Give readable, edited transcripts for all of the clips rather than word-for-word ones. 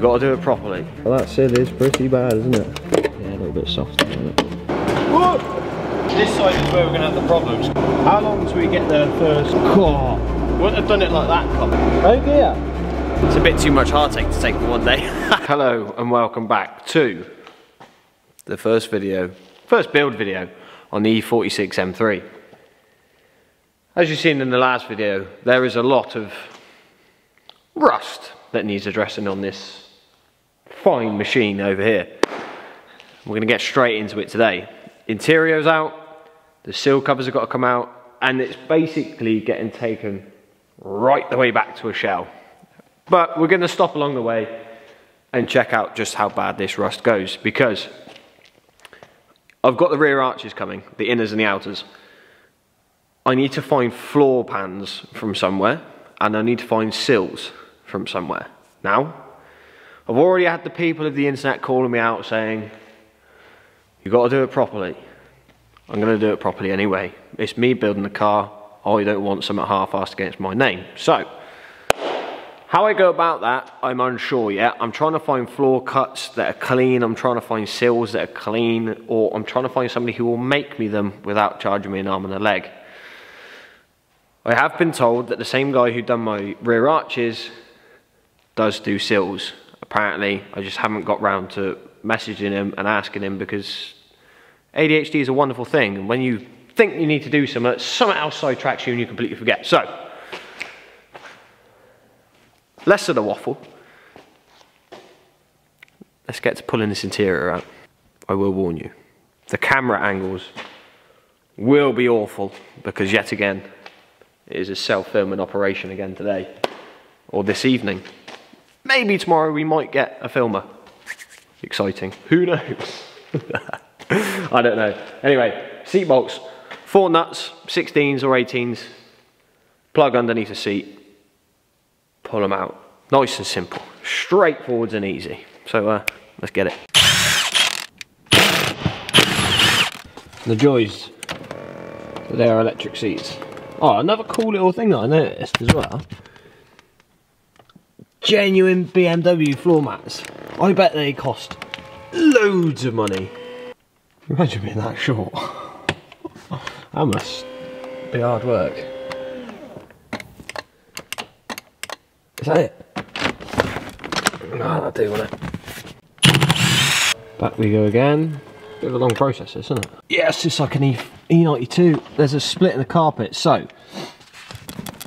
got to do it properly. Well, that sill is pretty bad, isn't it? Yeah, a little bit softer, isn't it? Whoa! This side is where we're going to have the problems. How long till we get there first? Oh, wouldn't have done it like that, Colin. Oh dear. It's a bit too much heartache to take for one day. Hello and welcome back to the first build video on the E46 M3. As you've seen in the last video, there is a lot of rust that needs addressing on this fine machine over here. We're going to get straight into it today. Interior's out, the sill covers have got to come out, and it's basically getting taken right the way back to a shell. But we're going to stop along the way and check out just how bad this rust goes, because I've got the rear arches coming, the inners and the outers. I need to find floor pans from somewhere, and I need to find sills from somewhere. Now, I've already had the people of the internet calling me out saying, "You got to do it properly." I'm going to do it properly anyway. It's me building the car. I don't want something half-assed against my name. So, how I go about that, I'm unsure yet. I'm trying to find floor cuts that are clean. I'm trying to find sills that are clean, or I'm trying to find somebody who will make me them without charging me an arm and a leg. I have been told that the same guy who done my rear arches does do sills. Apparently, I just haven't got round to messaging him and asking him, because ADHD is a wonderful thing, and when you think you need to do something else sidetracks you and you completely forget. So, less of the waffle. Let's get to pulling this interior out. I will warn you, the camera angles will be awful, because yet again, it is a self-filming operation again today, or this evening. Maybe tomorrow we might get a filmer. Exciting. Who knows? I don't know. Anyway, seat bolts. 4 nuts, 16s or 18s. Plug underneath the seat. Pull them out. Nice and simple. Straightforward and easy. So let's get it. The joys. They are electric seats. Oh, another cool little thing that I noticed as well. Genuine BMW floor mats. I bet they cost loads of money. Imagine being that short. That must be hard work. Is that it? No, that'll do, won't it? Back we go again. Bit of a long process, isn't it? Yeah, it's just like an E92. There's a split in the carpet, so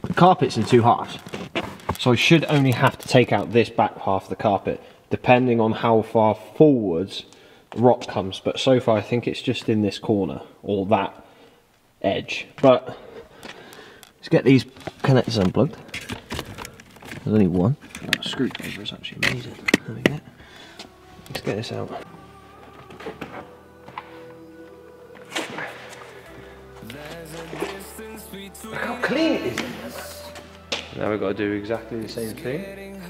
the carpet's in 2 halves. So I should only have to take out this back half of the carpet, depending on how far forwards the rock comes. But so far I think it's just in this corner, or that edge. But let's get these connectors unplugged. There's only one. That screwdriver is actually amazing. There we go. Let's get this out. Look how clean it is. Now we've got to do exactly the same thing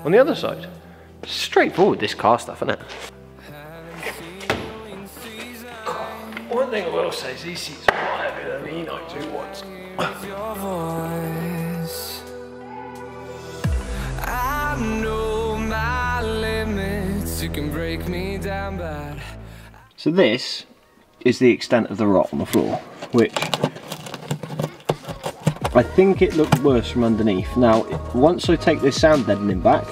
on the other side. Straightforward, this car stuff, isn't it? One thing I will say is these seats are a lot heavier than the E92 ones. I know my limits, you can break me down bad. So this is the extent of the rot on the floor, which I think it looked worse from underneath. Now, once I take this sound deadening back,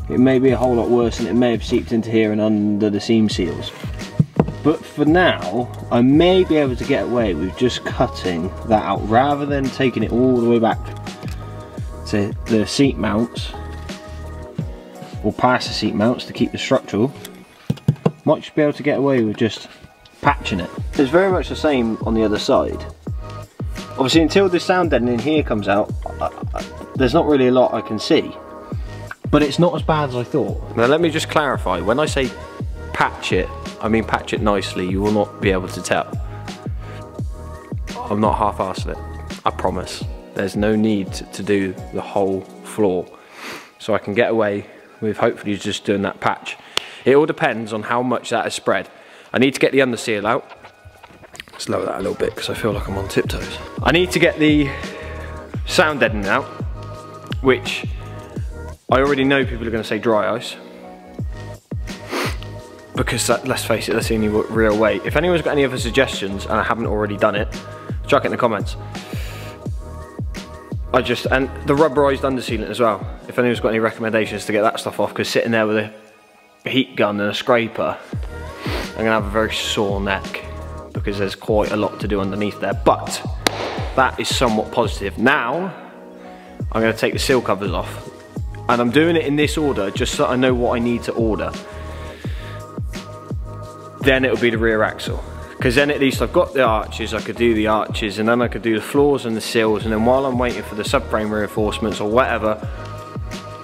it may be a whole lot worse, and it may have seeped into here and under the seam seals. But for now, I may be able to get away with just cutting that out, rather than taking it all the way back to the seat mounts, or past the seat mounts to keep the structural. Might just be able to get away with just patching it. It's very much the same on the other side. Obviously, until this sound deadening here comes out, there's not really a lot I can see. But it's not as bad as I thought. Now let me just clarify, when I say patch it, I mean patch it nicely. You will not be able to tell. I'm not half-assed it, I promise. There's no need to do the whole floor. So I can get away with hopefully just doing that patch. It all depends on how much that is spread. I need to get the under seal out. Let's lower that a little bit because I feel like I'm on tiptoes. I need to get the sound deadening out, which I already know people are going to say dry ice, because that, let's face it, that's the only real way. If anyone's got any other suggestions and I haven't already done it, chuck it in the comments. And the rubberized undersealant as well. If anyone's got any recommendations to get that stuff off, because sitting there with a heat gun and a scraper, I'm gonna have a very sore neck because there's quite a lot to do underneath there. But that is somewhat positive. Now, I'm gonna take the seal covers off. And I'm doing it in this order just so I know what I need to order. Then it'll be the rear axle. Because then at least I've got the arches, I could do the arches, and then I could do the floors and the seals, and then while I'm waiting for the subframe reinforcements or whatever,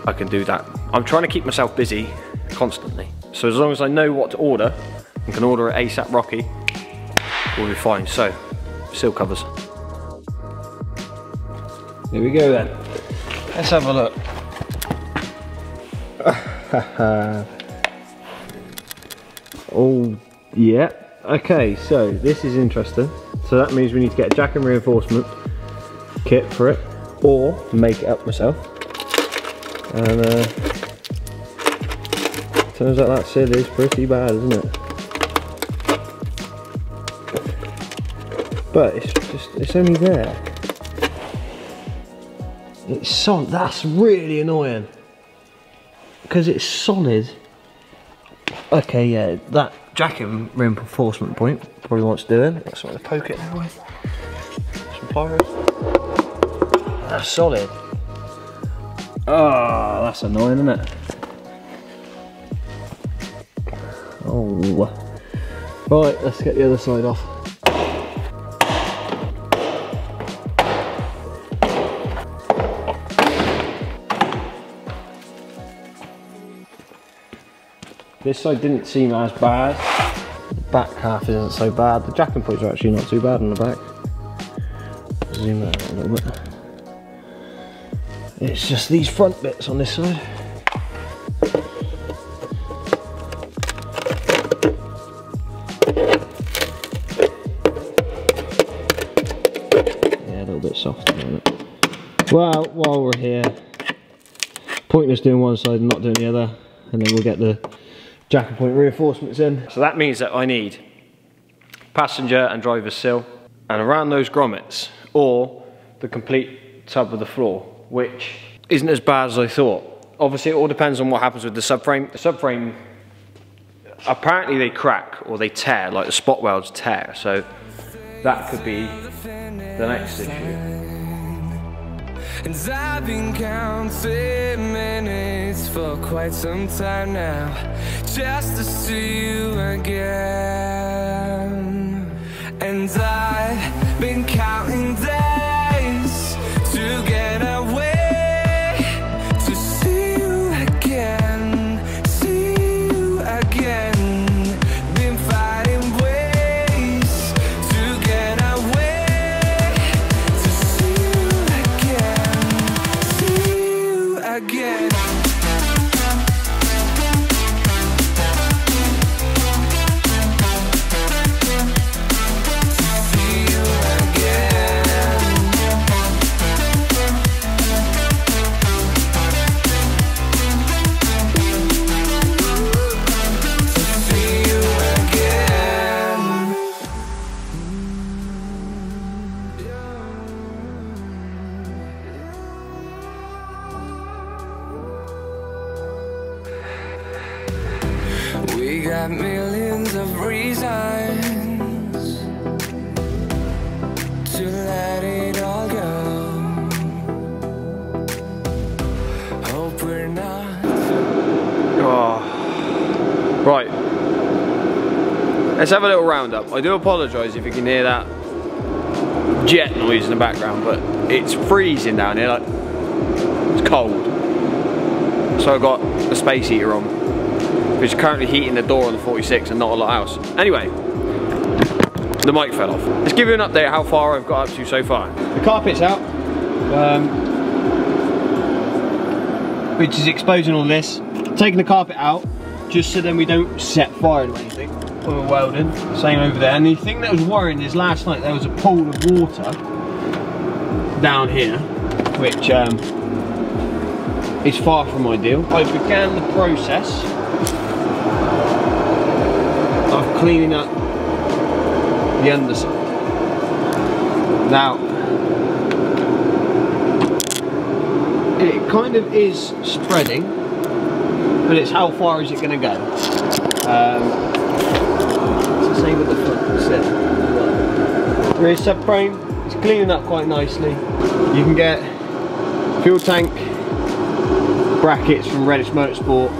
I can do that. I'm trying to keep myself busy constantly. So as long as I know what to order, and can order it ASAP Rocky, we'll be fine. So, seal covers. Here we go then. Let's have a look. Oh, yeah. Okay, so this is interesting. So that means we need to get a jack and reinforcement kit for it, or make it up myself. And turns out that seal is pretty bad, isn't it? But it's only there. It's solid. That's really annoying. Because it's solid. Okay, yeah, that jack and reinforcement point probably wants doing. That's why I poke it that way. Some pliers. That's solid. Ah, oh, that's annoying, isn't it? Oh. Right, let's get the other side off. This side didn't seem as bad. The back half isn't so bad. The jacking points are actually not too bad on the back. Zoom that out a little bit. It's just these front bits on this side. Yeah, a little bit soft, isn't it? Well, while we're here, pointless doing one side and not doing the other, and then we'll get the jack and point reinforcements in. So that means that I need passenger and driver's sill, and around those grommets, or the complete tub of the floor, which isn't as bad as I thought. Obviously it all depends on what happens with the subframe. The subframe, apparently they crack or they tear, like the spot welds tear, so that could be the next issue. And I've been counting minutes for quite some time now, just to see you again. And I've been counting days to get away, to see you again, see you again. Been finding ways to get away, to see you again. We got millions of reasons to let it all go. Hope we're not. Oh. Right. Let's have a little roundup. I do apologise if you can hear that jet noise in the background, but it's freezing down here. Like, it's cold. So I've got the space heater on, which is currently heating the door on the 46 and not a lot else. Anyway, the mic fell off. Let's give you an update how far I've got up to so far. The carpet's out, which is exposing all this. Taking the carpet out, just so then we don't set fire to anything when we're welding. Same over there. And the thing that was worrying is last night there was a pool of water down here, which is far from ideal. I began the process of cleaning up the underside. Now, it kind of is spreading, but it's how far is it going to go? It's the same with the front set. Rear subframe, it's cleaning up quite nicely. You can get fuel tank brackets from Reddish Motorsport,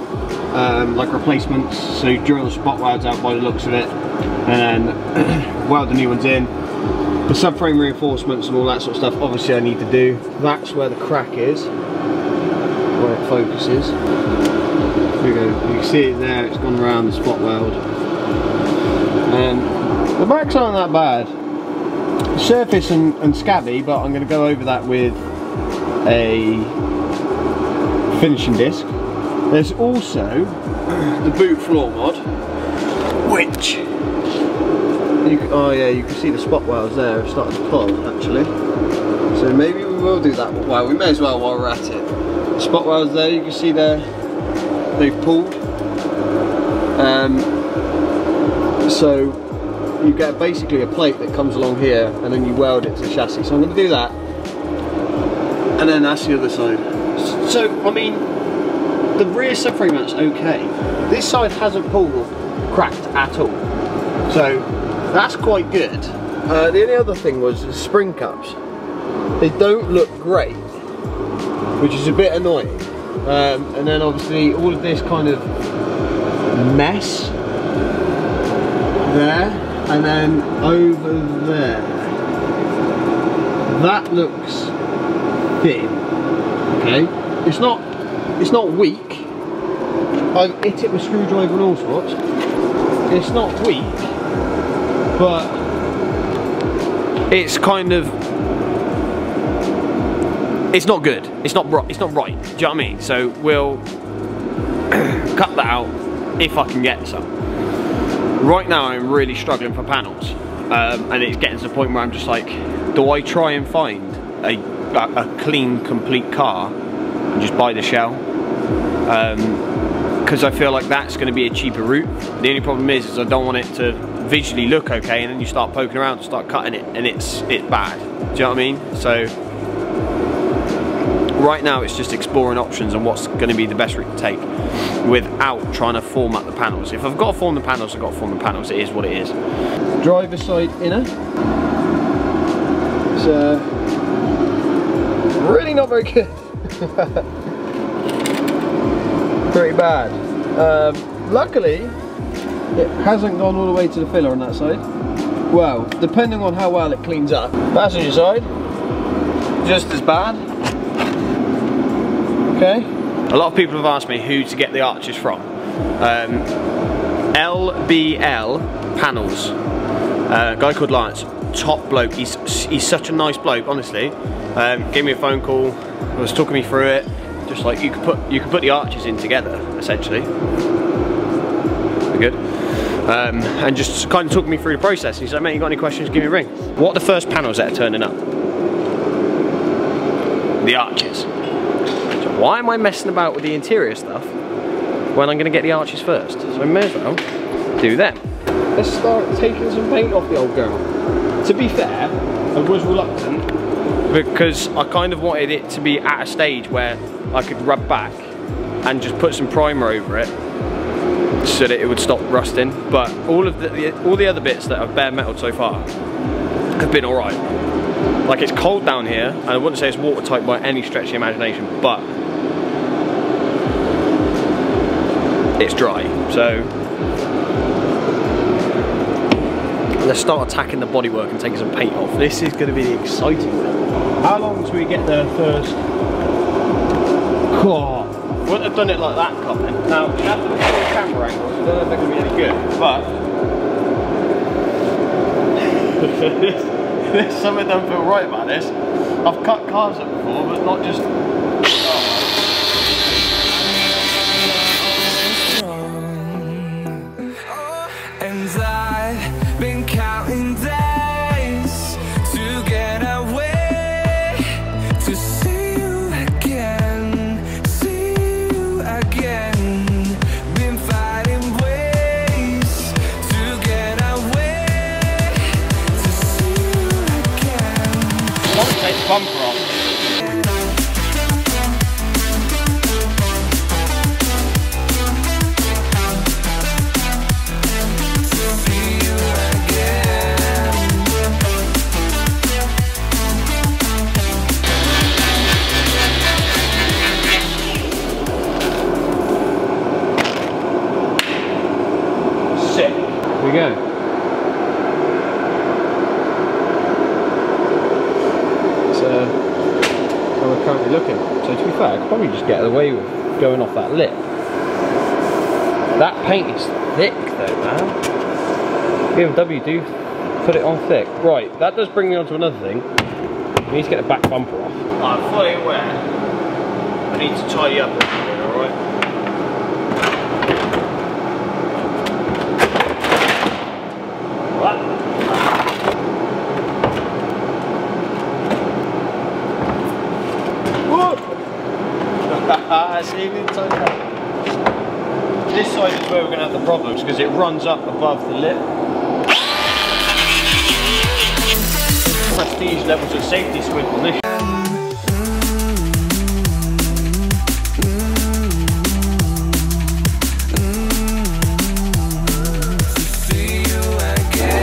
like replacements, so you drill the spot welds out by the looks of it, and then weld the new ones in. The subframe reinforcements and all that sort of stuff, obviously I need to do. That's where the crack is, where it focuses. There we go, you can see it there, it's gone around the spot weld. And the backs aren't that bad. Surface and scabby, but I'm going to go over that with a finishing disc. There's also the boot floor mod, which you can see the spot welds there have started to pull actually. So maybe we will do that. Well, we may as well while we're at it. The spot welds there, you can see they've pulled. So you get basically a plate that comes along here, and then you weld it to the chassis. So I'm going to do that, and then that's the other side. So I mean, the rear subframe mounts okay. This side hasn't pulled or cracked at all, so that's quite good. The only other thing was the spring cups. They don't look great, which is a bit annoying. And then obviously all of this kind of mess there, and then over there. That looks thin. Okay, it's not weak. I've hit it with screwdriver and all sorts. It's not weak, but it's kind of, it's not good. It's not right. It's not right. Do you know what I mean? So we'll cut that out if I can get some. Right now I'm really struggling for panels, and it's getting to the point where I'm just like, do I try and find a clean, complete car and just buy the shell? Because I feel like that's going to be a cheaper route. The only problem is I don't want it to visually look okay, and then you start poking around and start cutting it, and it's bad. Do you know what I mean? So right now it's just exploring options and what's going to be the best route to take without trying to format the panels. If I've got to form the panels, I've got to form the panels. It is what it is. Driver side inner. It's really not very good. Pretty bad. Luckily, it hasn't gone all the way to the filler on that side. Well, depending on how well it cleans up. Passenger side, just as bad. Okay. A lot of people have asked me who to get the arches from. LBL Panels. A guy called Lance, top bloke. He's such a nice bloke, honestly. Gave me a phone call, was talking me through it. Just like you could put the arches in together, essentially. Good. And just kind of took me through the process. He said, mate, you got any questions, give me a ring. What are the first panels that are turning up? The arches. So why am I messing about with the interior stuff when I'm going to get the arches first? So I may as well do them. Let's start taking some paint off the old girl. To be fair, I was reluctant because I kind of wanted it to be at a stage where I could rub back and just put some primer over it so that it would stop rusting. But all the other bits that have bare metal so far have been alright. Like, it's cold down here, and I wouldn't say it's watertight by any stretch of the imagination, but it's dry. So let's start attacking the bodywork and taking some paint off. This is going to be the exciting one. How long till we get there first? Oh, wouldn't have done it like that coming. Now, you have to look at the camera angles, I don't know if they're going to be any good, but there's something that don't feel right about this. I've cut cars up before, but not just... And I've been counting days to get away, to see you again, see go. So we're currently looking. So to be fair, I could probably just get away with going off that lip. That paint is thick though, man. BMW do put it on thick. Right, that does bring me on to another thing. We need to get the back bumper off. I'm fully aware I need to tidy up a bit, alright? What? See, this side is where we're going to have the problems because it runs up above the lip. Prestige levels of safety squid on this.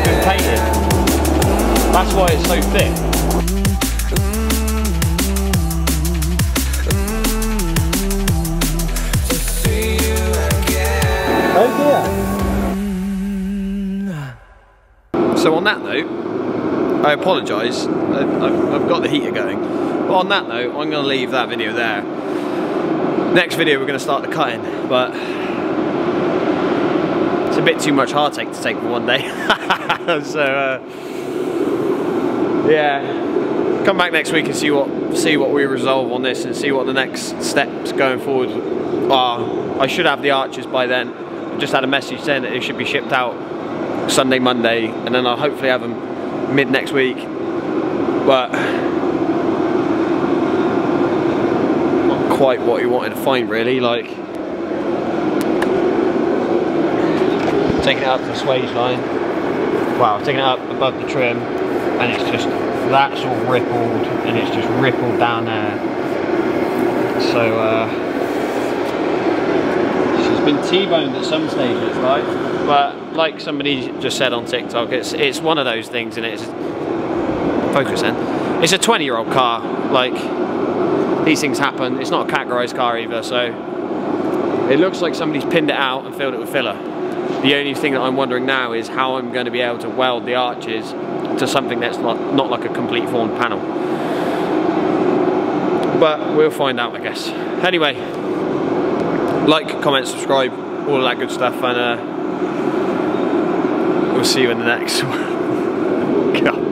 Been painted. That's why it's so thick. So on that note, I apologise, I've got the heater going, but on that note, I'm going to leave that video there. Next video we're going to start the cutting, but it's a bit too much heartache to take for one day. So yeah, come back next week and see what we resolve on this and see what the next steps going forward are. I should have the arches by then. I've just had a message saying that it should be shipped out Sunday, Monday, and then I'll hopefully have them mid next week. But not quite what he wanted to find really, like taking it up to the swage line. Wow, taking it up above the trim and it's just, that's all rippled and it's just rippled down there. So she's been T-boned at some stages, right? But like somebody just said on TikTok, it's one of those things, and it's focus then. It's a 20-year-old car. Like, these things happen. It's not a categorized car either, so it looks like somebody's pinned it out and filled it with filler. The only thing that I'm wondering now is how I'm going to be able to weld the arches to something that's not like a complete formed panel. But we'll find out, I guess. Anyway, like, comment, subscribe, all of that good stuff, and we'll see you in the next one. God.